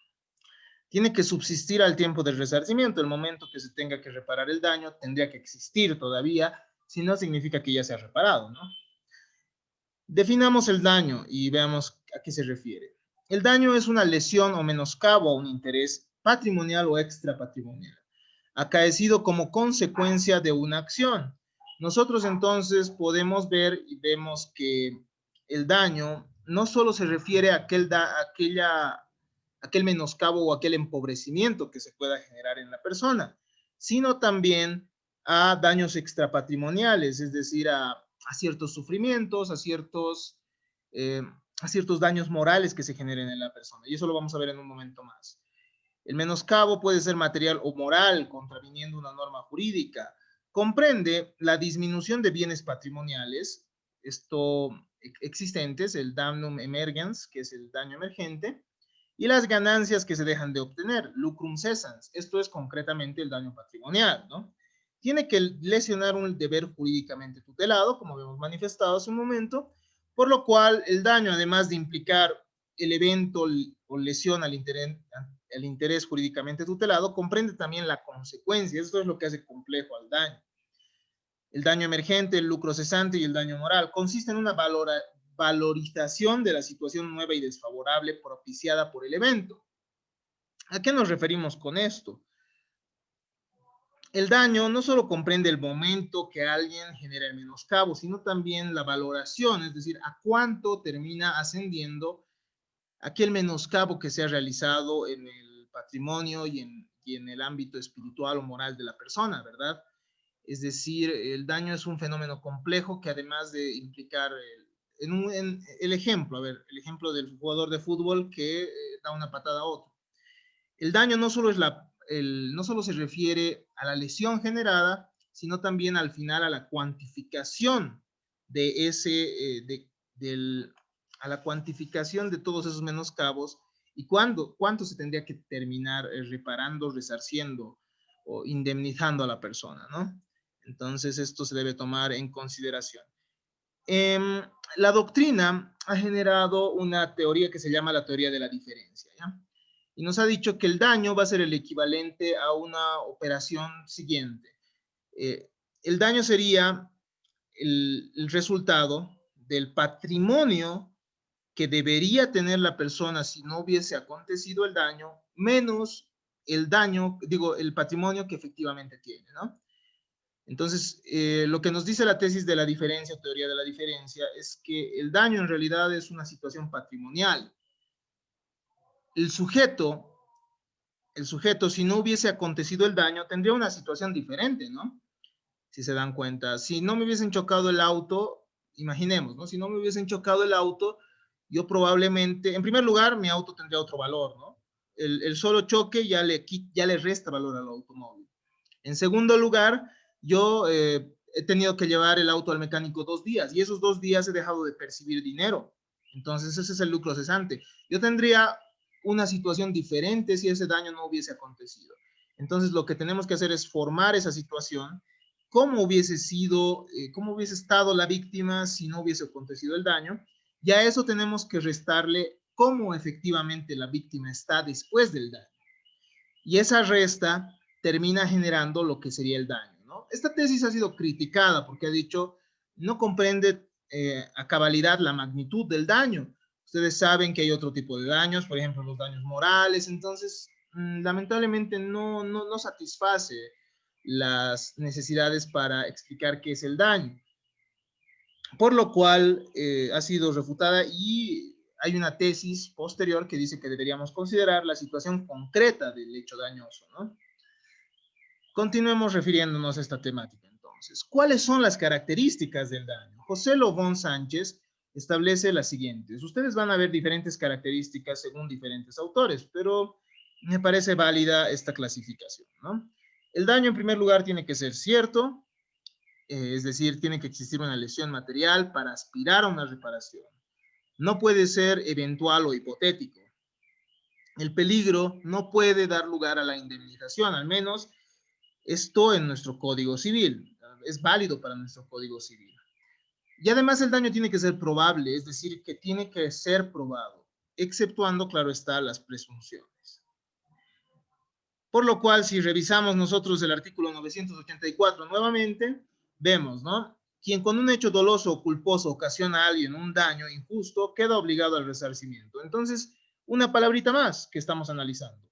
Tiene que subsistir al tiempo del resarcimiento. El momento que se tenga que reparar el daño tendría que existir todavía, si no significa que ya se ha reparado, ¿no? Definamos el daño y veamos a qué se refiere. El daño es una lesión o menoscabo a un interés patrimonial o extrapatrimonial, acaecido como consecuencia de una acción. Nosotros entonces podemos ver y vemos que el daño no solo se refiere a aquel menoscabo o aquel empobrecimiento que se pueda generar en la persona, sino también a daños extrapatrimoniales, es decir, a ciertos sufrimientos, a ciertos daños morales que se generen en la persona. Y eso lo vamos a ver en un momento más. El menoscabo puede ser material o moral, contraviniendo una norma jurídica. Comprende la disminución de bienes patrimoniales, existentes, el damnum emergens, que es el daño emergente, y las ganancias que se dejan de obtener, lucrum cessans. Esto es concretamente el daño patrimonial, ¿no? Tiene que lesionar un deber jurídicamente tutelado, como hemos manifestado hace un momento, por lo cual el daño, además de implicar el evento o lesión al interés jurídicamente tutelado, comprende también la consecuencia. Esto es lo que hace complejo al daño. El daño emergente, el lucro cesante y el daño moral consiste en una valorización de la situación nueva y desfavorable propiciada por el evento. ¿A qué nos referimos con esto? El daño no solo comprende el momento que alguien genera el menoscabo, sino también la valoración, es decir, a cuánto termina ascendiendo aquel menoscabo que se ha realizado en el patrimonio y en el ámbito espiritual o moral de la persona, ¿verdad? Es decir, el daño es un fenómeno complejo que además de implicar el ejemplo del jugador de fútbol que da una patada a otro. El daño no solo se refiere a la lesión generada, sino también al final a la cuantificación de a la cuantificación de todos esos menoscabos y cuánto se tendría que terminar reparando, resarciendo o indemnizando a la persona, ¿no? Entonces esto se debe tomar en consideración. La doctrina ha generado una teoría que se llama la teoría de la diferencia, ¿ya? Y nos ha dicho que el daño va a ser el equivalente a una operación siguiente. El daño sería el resultado del patrimonio que debería tener la persona si no hubiese acontecido el daño, menos el daño, digo, el patrimonio que efectivamente tiene, ¿no? Entonces, lo que nos dice la tesis de la diferencia, teoría de la diferencia, es que el daño en realidad es una situación patrimonial. El sujeto, si no hubiese acontecido el daño, tendría una situación diferente, ¿no? Si se dan cuenta, si no me hubiesen chocado el auto, imaginemos, ¿no? Si no me hubiesen chocado el auto, yo probablemente, en primer lugar, mi auto tendría otro valor, ¿no? El solo choque ya le resta valor al automóvil. En segundo lugar, yo he tenido que llevar el auto al mecánico 2 días y esos 2 días he dejado de percibir dinero. Entonces, ese es el lucro cesante. Yo tendría una situación diferente si ese daño no hubiese acontecido. Entonces, lo que tenemos que hacer es formar esa situación, cómo hubiese sido, cómo hubiese estado la víctima si no hubiese acontecido el daño. Y a eso tenemos que restarle cómo efectivamente la víctima está después del daño. Y esa resta termina generando lo que sería el daño, ¿no? Esta tesis ha sido criticada porque ha dicho no comprende a cabalidad la magnitud del daño. Ustedes saben que hay otro tipo de daños, por ejemplo, los daños morales, entonces lamentablemente no satisface las necesidades para explicar qué es el daño, por lo cual ha sido refutada y hay una tesis posterior que dice que deberíamos considerar la situación concreta del hecho dañoso, ¿no? Continuemos refiriéndonos a esta temática entonces. ¿Cuáles son las características del daño? José Lobón Sánchez establece las siguientes. Ustedes van a ver diferentes características según diferentes autores, pero me parece válida esta clasificación, ¿no? El daño en primer lugar tiene que ser cierto, es decir, tiene que existir una lesión material para aspirar a una reparación. No puede ser eventual o hipotético. El peligro no puede dar lugar a la indemnización, al menos esto en nuestro Código Civil, es válido para nuestro Código Civil. Y además el daño tiene que ser probable, es decir, que tiene que ser probado, exceptuando, claro está, las presunciones. Por lo cual, si revisamos nosotros el artículo 984 nuevamente, vemos, ¿no? Quien con un hecho doloso o culposo ocasiona a alguien un daño injusto, queda obligado al resarcimiento. Entonces, una palabrita más que estamos analizando.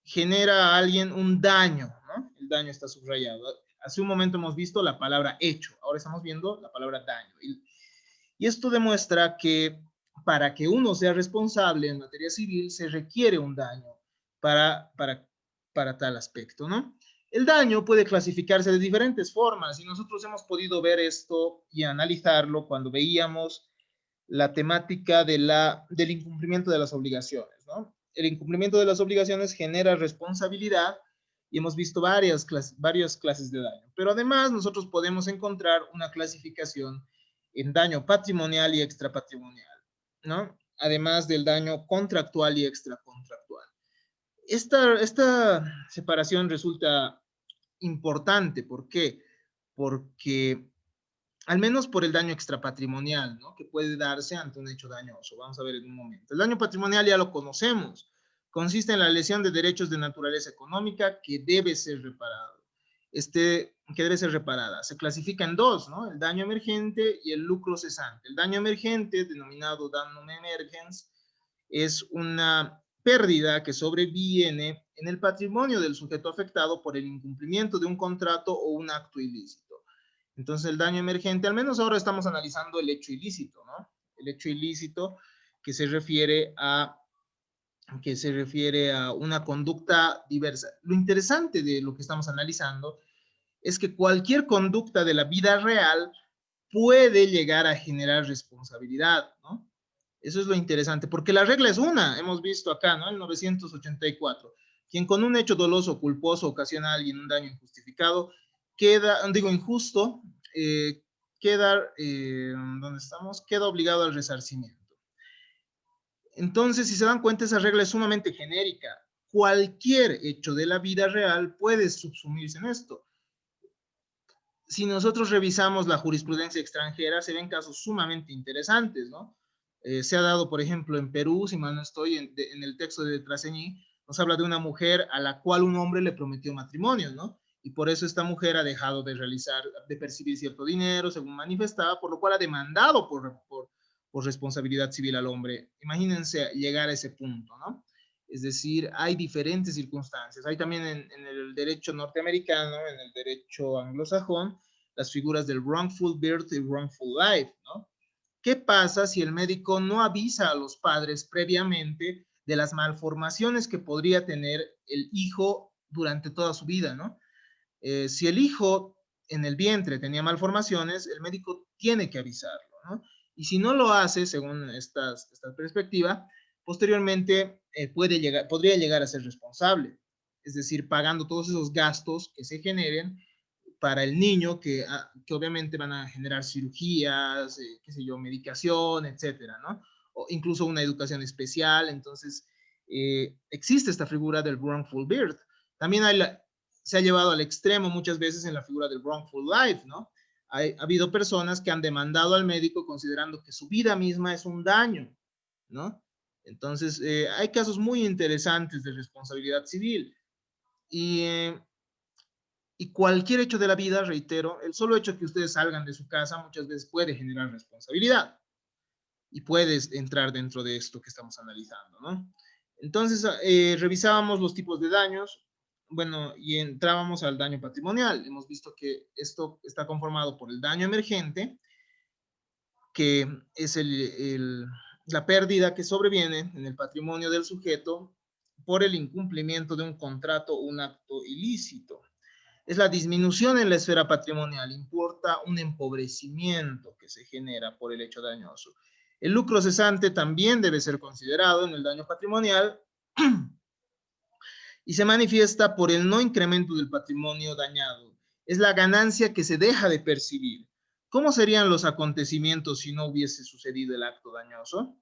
Genera a alguien un daño, ¿no? El daño está subrayado. Hace un momento hemos visto la palabra hecho, ahora estamos viendo la palabra daño. Y esto demuestra que para que uno sea responsable en materia civil se requiere un daño para tal aspecto, ¿no? El daño puede clasificarse de diferentes formas y nosotros hemos podido ver esto y analizarlo cuando veíamos la temática del incumplimiento de las obligaciones, ¿no? El incumplimiento de las obligaciones genera responsabilidad y hemos visto varias clases de daño. Pero además nosotros podemos encontrar una clasificación en daño patrimonial y extrapatrimonial, ¿no? Además del daño contractual y extracontractual. Esta separación resulta importante. ¿Por qué? Porque al menos por el daño extrapatrimonial, ¿no? Que puede darse ante un hecho dañoso. Vamos a ver en un momento. El daño patrimonial ya lo conocemos. Consiste en la lesión de derechos de naturaleza económica que debe ser reparado. Que debe ser reparada. Se clasifica en dos, ¿no? El daño emergente y el lucro cesante. El daño emergente, denominado danum emergens, es una pérdida que sobreviene en el patrimonio del sujeto afectado por el incumplimiento de un contrato o un acto ilícito. Entonces, el daño emergente, al menos ahora estamos analizando el hecho ilícito, ¿no? El hecho ilícito que se refiere a una conducta diversa. Lo interesante de lo que estamos analizando es que cualquier conducta de la vida real puede llegar a generar responsabilidad, ¿no? Eso es lo interesante, porque la regla es una, hemos visto acá, ¿no? El 984. Quien con un hecho doloso o culposo ocasiona a alguien un daño injustificado, injusto, ¿dónde estamos? Queda obligado al resarcimiento. Entonces, si se dan cuenta, esa regla es sumamente genérica. Cualquier hecho de la vida real puede subsumirse en esto. Si nosotros revisamos la jurisprudencia extranjera, se ven casos sumamente interesantes, ¿no? Se ha dado, por ejemplo, en Perú, si mal no estoy, en el texto de Traseñí, nos habla de una mujer a la cual un hombre le prometió matrimonio, ¿no? y por eso esta mujer ha dejado de percibir cierto dinero, según manifestaba, por lo cual ha demandado por responsabilidad civil al hombre. Imagínense llegar a ese punto, ¿no? Es decir, hay diferentes circunstancias. Hay también en el derecho norteamericano, en el derecho anglosajón, las figuras del wrongful birth y wrongful life, ¿no? ¿Qué pasa si el médico no avisa a los padres previamente de las malformaciones que podría tener el hijo durante toda su vida, ¿no? Si el hijo en el vientre tenía malformaciones, el médico tiene que avisarlo, ¿no? Y si no lo hace, según esta perspectiva, posteriormente podría llegar a ser responsable, es decir, pagando todos esos gastos que se generen para el niño, que obviamente van a generar cirugías, qué sé yo, medicación, etcétera, ¿no? O incluso una educación especial. Entonces, existe esta figura del wrongful birth. También se ha llevado al extremo muchas veces en la figura del wrongful life, ¿no? Ha habido personas que han demandado al médico considerando que su vida misma es un daño, ¿no? Entonces, hay casos muy interesantes de responsabilidad civil. Y cualquier hecho de la vida, reitero, el solo hecho de que ustedes salgan de su casa muchas veces puede generar responsabilidad y puedes entrar dentro de esto que estamos analizando, ¿no? Entonces, revisábamos los tipos de daños, bueno, y entrábamos al daño patrimonial. Hemos visto que esto está conformado por el daño emergente, que es la pérdida que sobreviene en el patrimonio del sujeto por el incumplimiento de un contrato o un acto ilícito. Es la disminución en la esfera patrimonial, importa un empobrecimiento que se genera por el hecho dañoso. El lucro cesante también debe ser considerado en el daño patrimonial y se manifiesta por el no incremento del patrimonio dañado. Es la ganancia que se deja de percibir. ¿Cómo serían los acontecimientos si no hubiese sucedido el acto dañoso?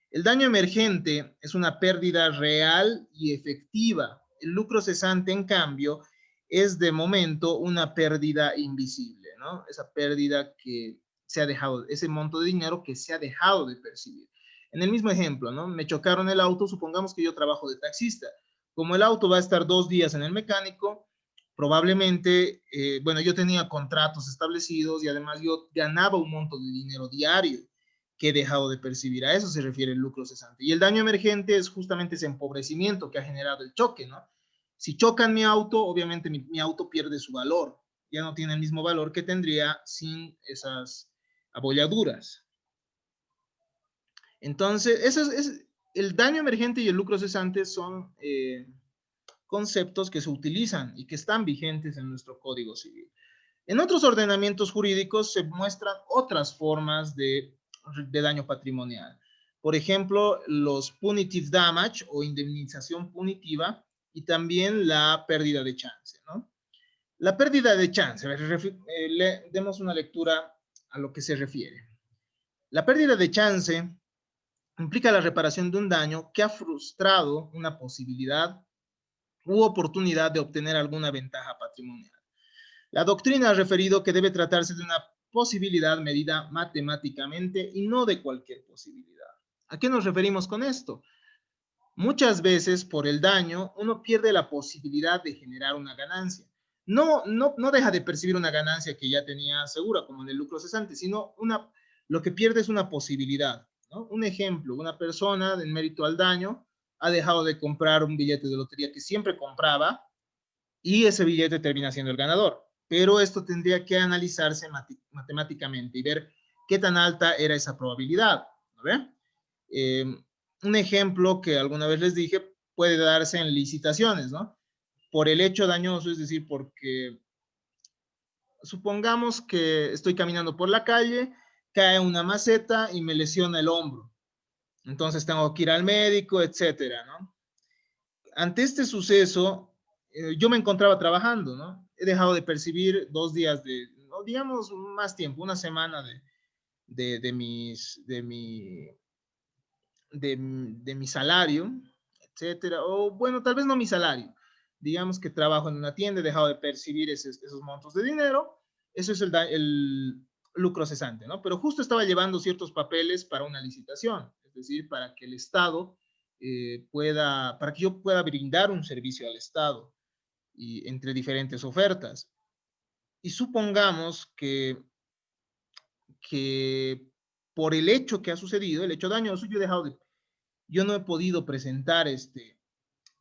El daño emergente es una pérdida real y efectiva. El lucro cesante, en cambio, es de momento una pérdida invisible, ¿no? Esa pérdida que se ha dejado, ese monto de dinero que se ha dejado de percibir. En el mismo ejemplo, ¿no? Me chocaron el auto, supongamos que yo trabajo de taxista. Como el auto va a estar 2 días en el mecánico, probablemente, bueno, yo tenía contratos establecidos y además yo ganaba un monto de dinero diario que he dejado de percibir. A eso se refiere el lucro cesante. Y el daño emergente es justamente ese empobrecimiento que ha generado el choque, ¿no? Si chocan mi auto, obviamente mi auto pierde su valor. Ya no tiene el mismo valor que tendría sin esas abolladuras. Entonces, el daño emergente y el lucro cesante son conceptos que se utilizan y que están vigentes en nuestro Código Civil. En otros ordenamientos jurídicos se muestran otras formas de daño patrimonial. Por ejemplo, los punitive damage o indemnización punitiva y también la pérdida de chance, ¿no? La pérdida de chance, demos una lectura a lo que se refiere. La pérdida de chance implica la reparación de un daño que ha frustrado una posibilidad u oportunidad de obtener alguna ventaja patrimonial. La doctrina ha referido que debe tratarse de una posibilidad medida matemáticamente y no de cualquier posibilidad. ¿A qué nos referimos con esto? Muchas veces por el daño uno pierde la posibilidad de generar una ganancia. No deja de percibir una ganancia que ya tenía segura, como en el lucro cesante, sino lo que pierde es una posibilidad, ¿no? Un ejemplo, una persona en mérito al daño ha dejado de comprar un billete de lotería que siempre compraba y ese billete termina siendo el ganador. Pero esto tendría que analizarse matemáticamente y ver qué tan alta era esa probabilidad, ¿no? Un ejemplo que alguna vez les dije puede darse en licitaciones, ¿no? Por el hecho dañoso, es decir, porque supongamos que estoy caminando por la calle, cae una maceta y me lesiona el hombro. Entonces tengo que ir al médico, etcétera, ¿no? Ante este suceso, yo me encontraba trabajando, ¿no? He dejado de percibir 2 días no, digamos, más tiempo, una semana de mi salario, etcétera. O bueno, tal vez no mi salario. Digamos que trabajo en una tienda, he dejado de percibir esos montos de dinero. Eso es el lucro cesante, ¿no? Pero justo estaba llevando ciertos papeles para una licitación, es decir, para que el Estado para que yo pueda brindar un servicio al Estado. y entre diferentes ofertas. Y supongamos que por el hecho que ha sucedido, el hecho dañoso, yo no he podido presentar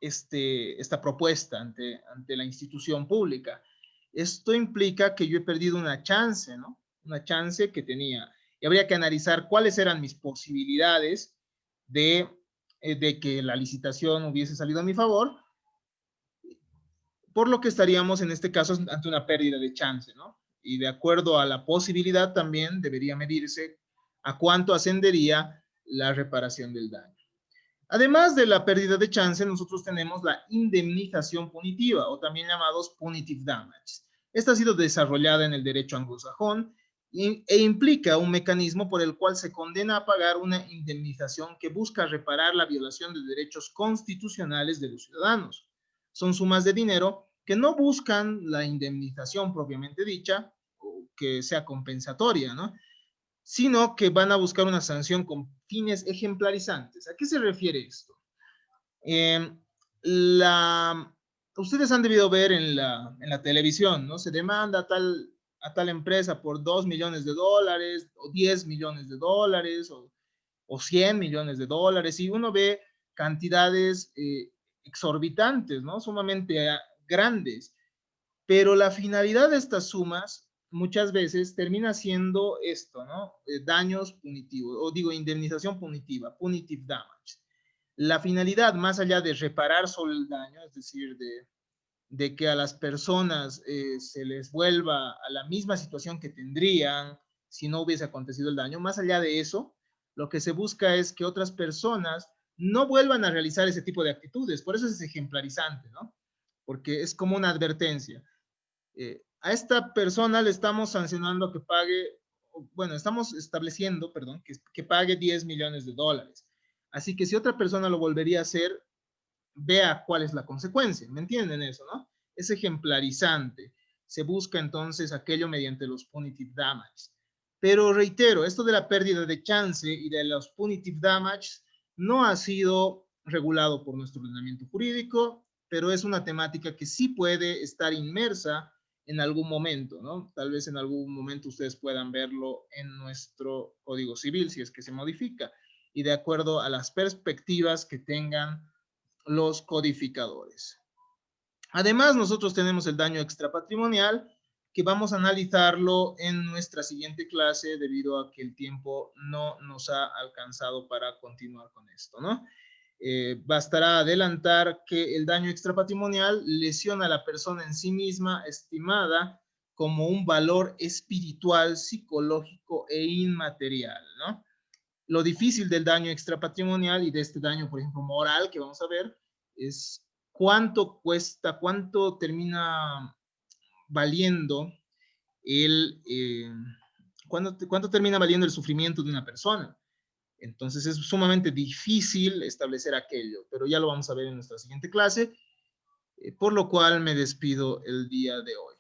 esta propuesta ante la institución pública. Esto implica que yo he perdido una chance, ¿no? Una chance que tenía. Y habría que analizar cuáles eran mis posibilidades de que la licitación hubiese salido a mi favor, por lo que estaríamos en este caso ante una pérdida de chance, ¿no? Y de acuerdo a la posibilidad también debería medirse a cuánto ascendería la reparación del daño. Además de la pérdida de chance, nosotros tenemos la indemnización punitiva, o también llamados punitive damages. Esta ha sido desarrollada en el derecho anglosajón e implica un mecanismo por el cual se condena a pagar una indemnización que busca reparar la violación de derechos constitucionales de los ciudadanos. Son sumas de dinero que no buscan la indemnización propiamente dicha, o que sea compensatoria, ¿no? Sino que van a buscar una sanción con fines ejemplarizantes. ¿A qué se refiere esto? Eh, la, ustedes han debido ver en la televisión, ¿no? Se demanda a tal empresa por 2 millones de dólares, o 10 millones de dólares, o 100 millones de dólares, y uno ve cantidades exorbitantes, ¿no? Sumamente grandes. Pero la finalidad de estas sumas muchas veces termina siendo esto, ¿no? Daños punitivos, o digo, indemnización punitiva, punitive damage. La finalidad, más allá de reparar solo el daño, es decir, de que a las personas se les vuelva a la misma situación que tendrían si no hubiese acontecido el daño, más allá de eso, lo que se busca es que otras personas no vuelvan a realizar ese tipo de actitudes. Por eso es ejemplarizante, ¿no? Porque es como una advertencia. A esta persona le estamos sancionando que pague, bueno, estamos estableciendo, perdón, que pague 10 millones de dólares. Así que si otra persona lo volvería a hacer, vea cuál es la consecuencia. ¿Me entienden eso, no? Es ejemplarizante. Se busca entonces aquello mediante los punitive damage. Pero reitero, esto de la pérdida de chance y de los punitive damage no ha sido regulado por nuestro ordenamiento jurídico, pero es una temática que sí puede estar inmersa en algún momento, ¿no? Tal vez en algún momento ustedes puedan verlo en nuestro Código Civil, si es que se modifica, y de acuerdo a las perspectivas que tengan los codificadores. Además, nosotros tenemos el daño extrapatrimonial, que vamos a analizarlo en nuestra siguiente clase debido a que el tiempo no nos ha alcanzado para continuar con esto, ¿no? Bastará adelantar que el daño extrapatrimonial lesiona a la persona en sí misma estimada como un valor espiritual, psicológico e inmaterial, ¿no? Lo difícil del daño extrapatrimonial y de este daño, por ejemplo, moral que vamos a ver, es cuánto cuesta, cuánto termina valiendo cuánto termina valiendo el sufrimiento de una persona. Entonces es sumamente difícil establecer aquello, pero ya lo vamos a ver en nuestra siguiente clase, por lo cual me despido el día de hoy.